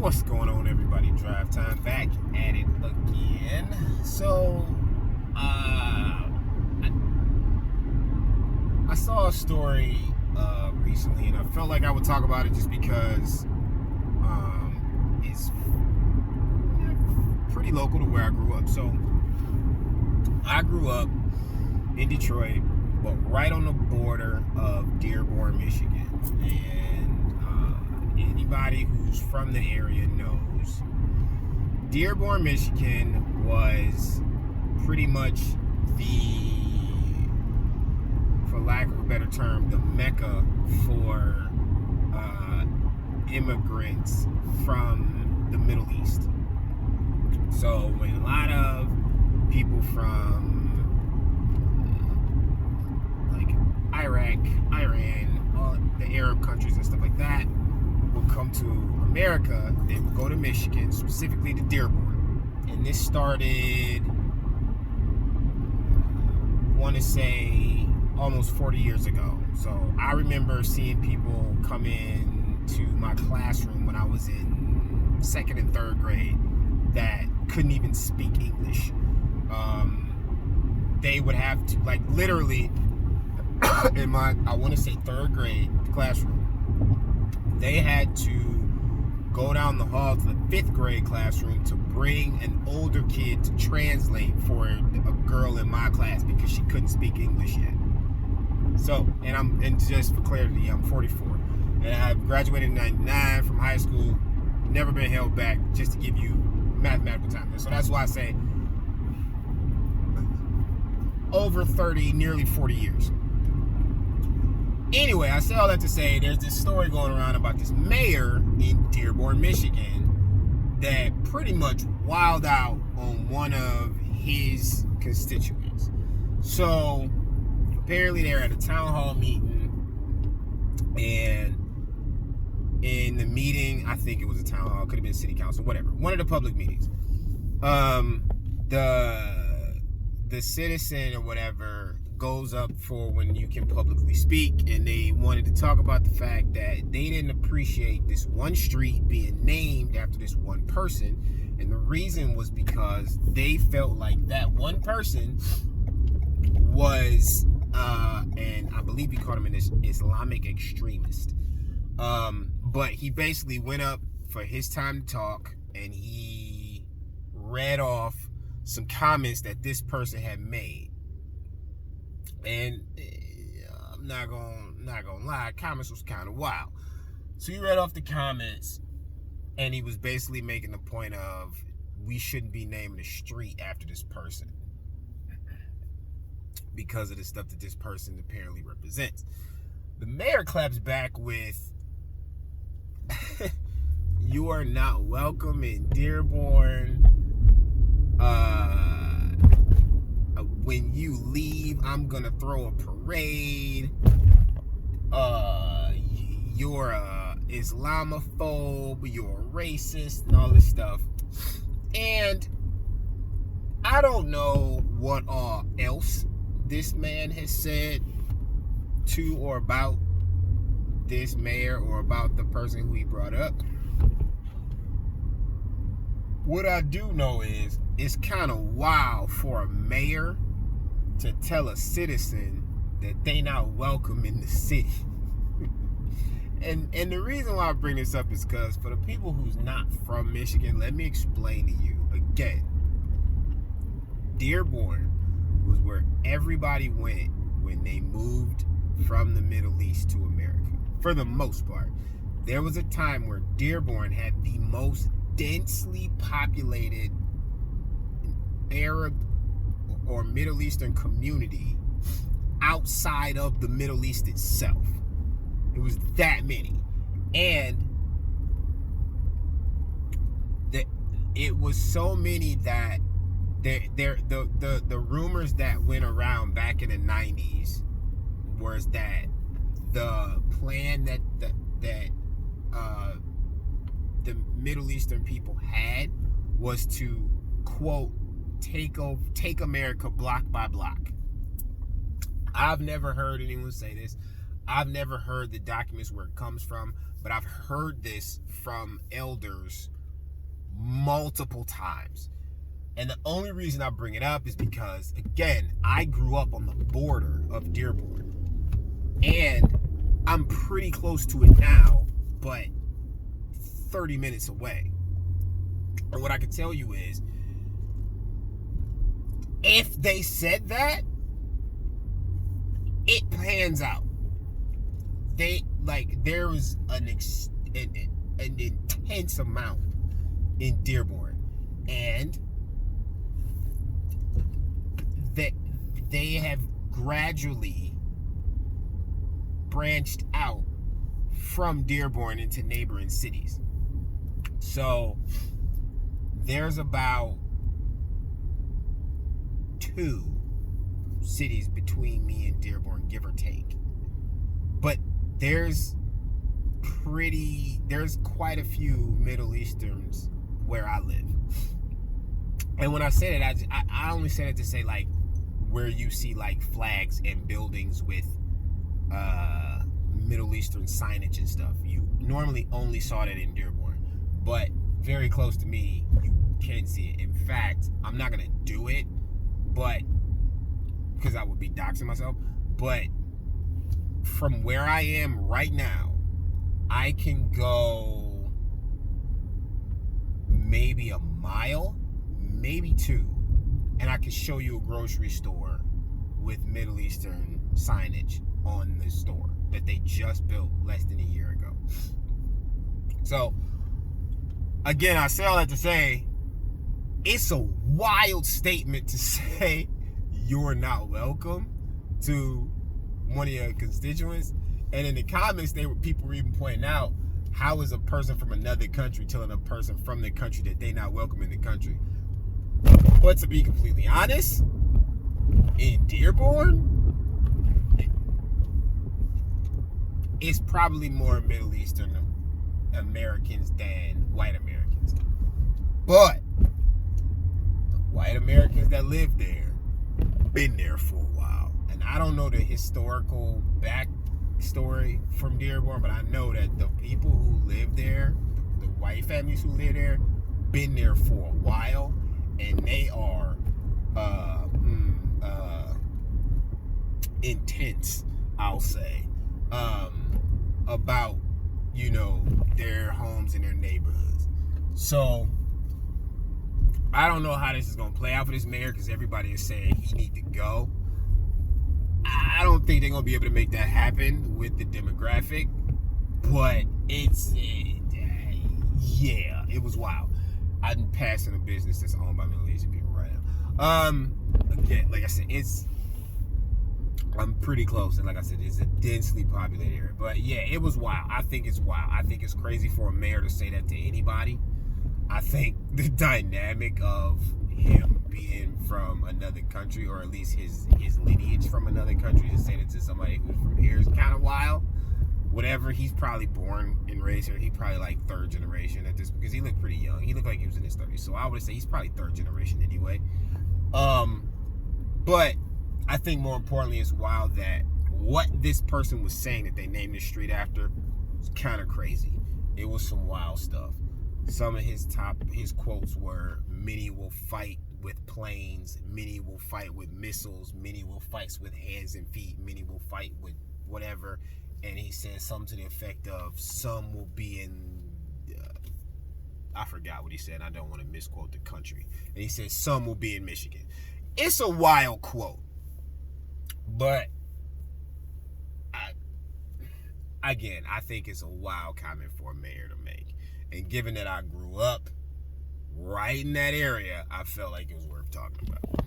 What's going on, everybody? Drive Time back at it again. So, I saw a story recently, and I felt like I would talk about it just because it's pretty local to where I grew up. So, I grew up in Detroit, but right on the border of Dearborn, Michigan, and anybody who's from the area knows Dearborn, Michigan was pretty much for lack of a better term, the mecca for immigrants from the Middle East. So when a lot of people from like Iraq, Iran, all the Arab countries and stuff like that would come to America, they would go to Michigan, specifically to Dearborn. And this started, I want to say, almost 40 years ago. So I remember seeing people come in to my classroom when I was in second and third grade that couldn't even speak English. They would have to, like, literally, in my, I want to say, third grade classroom, they had to go down the hall to the fifth grade classroom to bring an older kid to translate for a girl in my class because she couldn't speak English yet. So, and just for clarity, I'm 44. And I graduated in 99 from high school, never been held back, just to give you mathematical time. So that's why I say over 30, nearly 40 years. Anyway, I say all that to say there's this story going around about this mayor in Dearborn, Michigan that pretty much wilded out on one of his constituents. So apparently they're at a town hall meeting, and in the meeting, I think it was a town hall, could have been city council, whatever, one of the public meetings, the citizen or whatever goes up for when you can publicly speak, and they wanted to talk about the fact that they didn't appreciate this one street being named after this one person, and the reason was because they felt like that one person was and I believe he called him an Islamic extremist, but he basically went up for his time to talk, and he read off some comments that this person had made. And I'm not gonna lie, comments was kind of wild. So he read off the comments, and he was basically making the point of we shouldn't be naming a street after this person because of the stuff that this person apparently represents. The mayor claps back with, "You are not welcome in Dearborn. When you leave, I'm gonna throw a parade. You're a Islamophobe, you're a racist," and all this stuff. And I don't know what all else this man has said to or about this mayor or about the person who he brought up. What I do know is it's kind of wild for a mayor to tell a citizen that they not welcome in the city. and the reason why I bring this up is because for the people who's not from Michigan, let me explain to you again. Dearborn was where everybody went when they moved from the Middle East to America. For the most part, there was a time where Dearborn had the most densely populated Arab or Middle Eastern community outside of the Middle East itself. It was that many. And it was so many that the rumors that went around back in the 90s was that the plan that the Middle Eastern people had was to, quote, take America block by block. I've never heard anyone say this. I've never heard the documents where it comes from, but I've heard this from elders multiple times. And the only reason I bring it up is because, again, I grew up on the border of Dearborn. And I'm pretty close to it now, but 30 minutes away. And what I can tell you is, if they said that, it pans out. There's an intense amount in Dearborn, and that they have gradually branched out from Dearborn into neighboring cities. So there's about 2 cities between me and Dearborn, give or take. But there's quite a few Middle Easterns where I live. And when I say that, I only said it to say, like, where you see like flags and buildings with Middle Eastern signage and stuff. You normally only saw that in Dearborn, but very close to me, you can see it. In fact, I'm not gonna do it, but because I would be doxing myself. But from where I am right now, I can go maybe a mile, maybe 2, and I can show you a grocery store with Middle Eastern signage on the store that they just built less than a year ago. So, again, I say all that to say, it's a wild statement to say you're not welcome to one of your constituents. And in the comments, people were even pointing out, how is a person from another country telling a person from the country that they're not welcome in the country? But to be completely honest, in Dearborn, it's probably more Middle Eastern Americans than white Americans. But the white Americans that live there been there for a while. And I don't know the historical backstory from Dearborn, but I know that the people who live there, the white families who live there, been there for a while, and they are intense, I'll say, about, their homes and their neighborhoods. So I don't know how this is going to play out for this mayor, because everybody is saying he need to go. I don't think they're going to be able to make that happen with the demographic, but it was wild. I'm passing a business that's owned by Middle Eastern people right now. Again, like I said, I'm pretty close, and like I said, it's a densely populated area. But yeah, it was wild. I think it's wild. I think it's crazy for a mayor to say that to anybody. I think the dynamic of him being from another country, or at least his lineage from another country, to say that to somebody who's from here is kind of wild. Whatever, he's probably born and raised here. He probably like 3rd generation at this, because he looked pretty young. He looked like he was in his 30s. So I would say he's probably 3rd generation anyway. But I think more importantly, it's wild that what this person was saying that they named this street after was kind of crazy. It was some wild stuff. Some of his quotes were, many will fight with planes, many will fight with missiles, many will fight with hands and feet, many will fight with whatever. And he said something to the effect of, some will be in, I forgot what he said. I don't want to misquote the country. And he said, some will be in Michigan. It's a wild quote. But, I think it's a wild comment for a mayor to make. And given that I grew up right in that area, I felt like it was worth talking about.